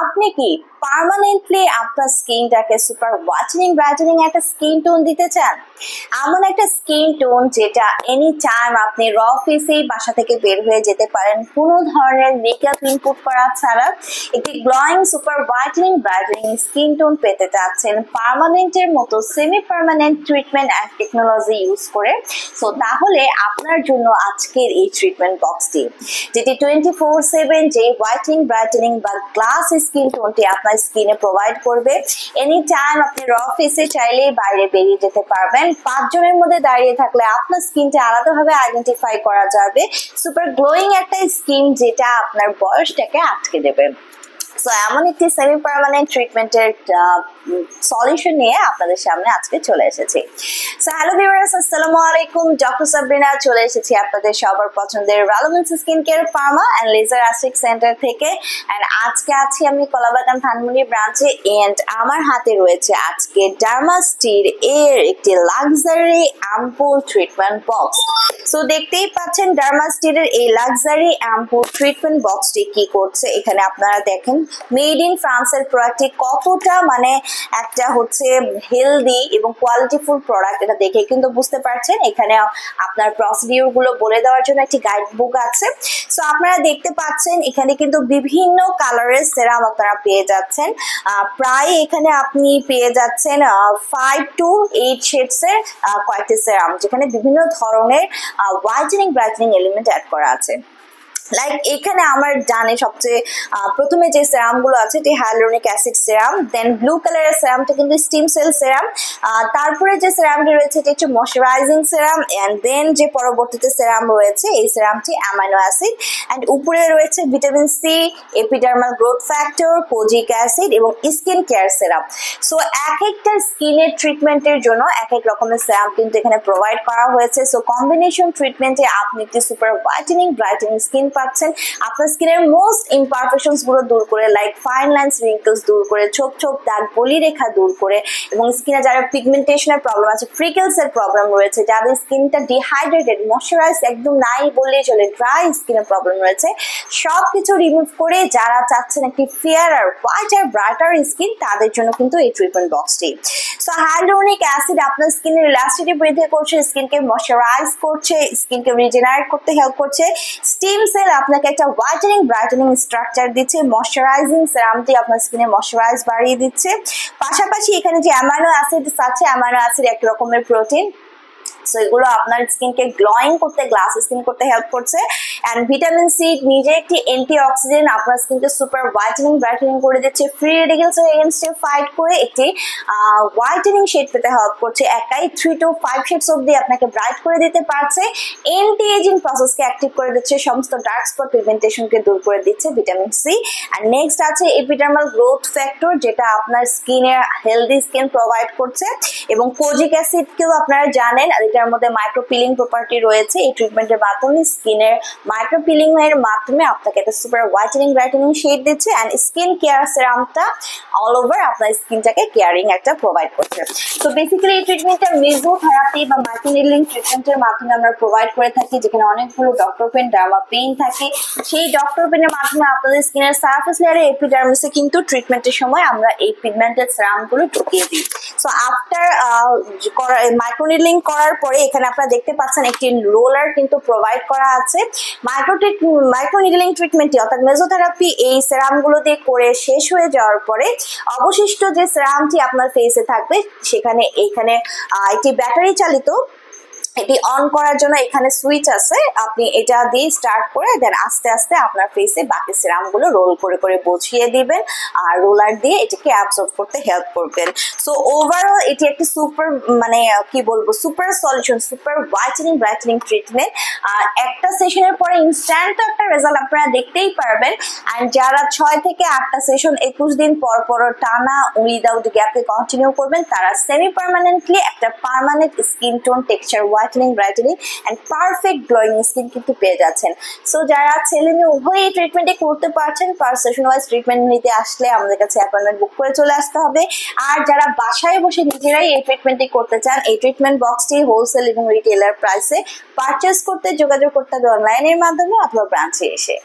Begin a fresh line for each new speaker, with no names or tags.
আপনি কি পার্মানেন্টলি আপনার স্কিনটাকে সুপার হোয়াইটেনিং ব্রাইটেনিং একটা স্কিন টোন দিতে চান? এমন একটা স্কিন টোন যেটা এনি টাইম আপনি র ফেসেই বাসা থেকে বের হয়ে যেতে পারেন কোনো ধরনের মেকআপ ইনপুট করা ছাড়া একটি glowing super whitening brightening skin tone পেতে চাচ্ছেন পার্মানেন্টের মতো semi permanent treatment and technology use করে। সো তাহলে আপনার জন্য আজকের এই ট্রিটমেন্ট বক্সটি, যেটি 24/7 যে হোয়াইটেনিং ব্রাইটেনিং বা গ্লাস স্কিন টোনটি আপনার স্কিনে প্রোভাইড করবে। এনি টাইম আপনি র ফেসে চাইলেই বাইরে বেরিয়ে যেতে পারবেন। 5 জনের মধ্যে দাঁড়িয়ে থাকলে আপনার স্কিনটা আলাদাভাবে আইডেন্টিফাই করা যাবে। সুপার গ্লোয়িং একটা স্কিন যেটা আপনার বয়সটাকে আটকে দেবে। সো এমন একটি সেমি পার্মানেন্ট ট্রিটমেন্টের সলিউশন নিয়ে আপনাদের সামনে আজকে চলে এসেছি। সো হ্যালো ভিউয়ার্স, আসসালামু আলাইকুম। ডক্টর সাবরিনা চলে এসেছি আপনাদের সবার পছন্দের relevance skin care pharma and laser aesthetic centre থেকে। এন্ড আজকে আছি আমি কলাবাগান ধানমন্ডি ব্রাঞ্চে। এন্ড আমার হাতে রয়েছে আজকে ডার্মাস্টির এর একটি luxury ampoule treatment box. So দেখতেই পাচ্ছেন ডার্মাস্টির এই লাক্সারি অ্যাম্পুল ট্রিটমেন্ট বক্সটি কি করছে। এখানে আপনারা দেখেন মেড ইন ফ্রান্সের প্রোডাক্টটি কতটা একটা হচ্ছে হেলদি এবং কোয়ালিটিফুল প্রোডাক্ট, এটা দেখে কিন্তু বুঝতে পারছেন। এখানে আপনার প্রসিডিউর গুলো বলে দেওয়ার জন্য একটি গাইড বুক আছে। সো আপনারা দেখতে পাচ্ছেন এখানে কিন্তু বিভিন্ন কালারের সেরাম আপনারা পেয়ে যাচ্ছেন। প্রায় এখানে আপনি পেয়ে যাচ্ছেন 5 to 8 শেডস এর কয়েকটি সেরাম, যেখানে বিভিন্ন ধরনের হোয়াইটেনিং ব্রাইটেনিং এলিমেন্ট অ্যাড করা আছে। লাইক এখানে আমার ডানে সবচেয়ে প্রথমে যে সেরাম গুলো আছে এটি হাইলুরোনিক অ্যাসিড সেরাম, দেন ব্লু কালারের সেরামটা কিন্তু স্টিম সেল সেরাম, তারপরে যে সেরামটি রয়েছে এটি হচ্ছে ময়শ্চারাইজিং সেরাম, এন্ড দেন যে পরবর্তীতে সেরাম রয়েছে এই সেরামটি অ্যামাইনো অ্যাসিড, এন্ড উপরে রয়েছে vitamin C, epidermal growth factor, kojic acid এবং স্কিন কেয়ার সেরাম। সো এক একটা স্কিনের ট্রিটমেন্টের জন্য এক এক রকমের সেরাম কিন্তু এখানে প্রোভাইড করা হয়েছে। সো কম্বিনেশন ট্রিটমেন্টে আপনি একটি সুপার হোয়াইটেনিং ব্রাইটেনিং স্কিন পাচ্ছেন। আপনার স্কিনের মোস্ট ইমপারফেকশনস গুলো দূর করে, লাইক ফাইন লাইনস, রিঙ্কলস দূর করে, ছোপ ছোপ দাগ, বলি রেখা দূর করে, এবং স্কিনে যারা পিগমেন্টেশনের প্রবলেম আছে, ফ্রিকেলস এর প্রবলেম রয়েছে, যাদের স্কিনটা ডিহাইড্রেটেড, ময়শ্চারাইজ একদম নাই বললেই চলে, ড্রাই স্কিনের প্রবলেম রয়েছে, সবকিছু রিমুভ করে যারা চাচ্ছেন একটি ফেয়ার আর হোয়াইট আর ব্রাইটার স্কিন, তাদের জন্য কিন্তু এই ট্রিটমেন্ট বক্সটি। সো হাইলুরোনিক অ্যাসিড আপনার স্কিনের ইলাস্টিসিটি বৃদ্ধি করছে, স্কিনকে ময়শ্চারাইজ করছে, স্কিনকে রিজেনারেট করতে হেল্প করছে। স্টিম সেল আপনাকে একটা হোয়াইটেনিং ব্রাইটেনিং স্ট্রাকচার দিচ্ছে। ময়শ্চারাইজিং সেরামটি আপনার স্কিনে ময়শ্চারাইজ বাড়িয়ে দিচ্ছে। পাশাপাশি এখানে যে অ্যামাইনো অ্যাসিড আছে, অ্যামাইনো অ্যাসিড এক রকমের প্রোটিন, সো এগুলো আপনার স্কিনকে গ্লোয়িং করতে, গ্লাস স্কিন করতে হেল্প করছে। এন্ড ভিটামিন সি নিজে একটি অ্যান্টিঅক্সিডেন্ট, আপনার স্কিনকে সুপার হোয়াইটেনিং ব্রাইটেনিং করে দিচ্ছে। ফ্রি রেডিক্যালস এর এগেইনস্টে ফাইট করে একটি হোয়াইটেনিং শেড পেতে হেল্প করছে। একাই 3 to 5 শেডস অবধি আপনাকে ব্রাইট করে দিতে পারছে। অ্যান্টি এজিং প্রসেসকে অ্যাক্টিভ করে দিচ্ছে, সমস্ত ডার্ক স্পট পিগমেন্টেশনকে দূর করে দিচ্ছে ভিটামিন সি। এন্ড নেক্সট আছে এপিডার্মাল গ্রোথ ফ্যাক্টর, যেটা আপনার স্কিনে হেলদি স্কিন প্রোভাইড করছে। এবং কোজিক অ্যাসিডকেও আপনারা জানেন এটার মধ্যে মাইক্রোপিলিং প্রপার্টি রয়েছে। এই ট্রিটমেন্টের মাধ্যমে স্কিনের মাইক্রোপিলিং এর মাধ্যমে আপনাকে একটা সুপার হোয়াইটেনিং ব্রাইটেনিং শেড দিচ্ছে। এন্ড স্কিন কেয়ার সেরামটা অল ওভার আপনার স্কিনটাকে কেয়ারিং একটা প্রোভাইড করছে। তো বেসিক্যালি এই ট্রিটমেন্টটা মেসোথেরাপি বা মাইক্রোনিডলিং ট্রিটমেন্টের মাধ্যমে আমরা প্রোভাইড করে থাকি, যেখানে অনেকগুলো ডক্টর পেন, ডার্মা পেইন থাকে। সেই ডক্টর পেনের মাধ্যমে আপনাদের স্কিনের সারফেস লেয়ারে এপিডার্মিসে কিন্তু ট্রিটমেন্টের সময় আমরা এই পিগমেন্টেড সেরামগুলো ঢুকিয়ে দিই। সো আফটার মাইক্রোনিডলিং করার পরে এখানে আপনারা দেখতে পাচ্ছেন একটি রোলার কিন্তু প্রোভাইড করা আছে। মাইক্রোনিডলিং ট্রিটমেন্টটি অর্থাৎ মেসোথেরাপি এই সেরামগুলো দিয়ে করে শেষ হয়ে যাওয়ার পরে অবশিষ্ট যে সেরামটি আপনার ফেসে থাকবে সেখানে এইখানে একটি ব্যাটারি চালিত, এটি অন করার জন্য এখানে সুইচ আছে, আপনি এটা দিয়ে স্টার্ট করে দেন আস্তে আস্তে আপনার ফেসে বাকি সিরাম গুলো রোল করে করে বসিয়ে দিবেন, আর রোলার দিয়ে এটাকে অ্যাবজর্ব করতে হেল্প করবেন। সো ওভারঅল এটি একটি সুপার কি বলবো super solution, super whitening brightening treatment. আর একটা সেশনের পরে ইনস্ট্যান্ট একটা রেজাল্ট আপনারা দেখতেই পারবেন। অ্যান্ড যারা 6 থেকে 8টা সেশন 21 দিন পর পর টানা উইদাউট গ্যাপে কন্টিনিউ করবেন, তারা সেমি পার্মানেন্টলি একটা permanent skin tone, texture, whitening brightening and perfect glowing skin কিন্তু পেয়ে যাচ্ছেন। সো যারা ছেলে মেয়ে উভয় এই ট্রিটমেন্টে করতে পারছেন, পার সেশন ওয়াইজ ট্রিটমেন্ট নিতে আসলে আমাদের কাছে অ্যাপয়েন্টমেন্ট বুক করে চলে আসতে হবে। আর যারা বাসায় বসে নিজেরাই এই ট্রিটমেন্টটি করতে চান, এই ট্রিটমেন্ট বক্সটি হোলসেল এবং রিটেলার প্রাইসে পারচেস করতে যোগাযোগ করতে হবে অনলাইনের মাধ্যমে অথবা ব্রাঞ্চে এসে।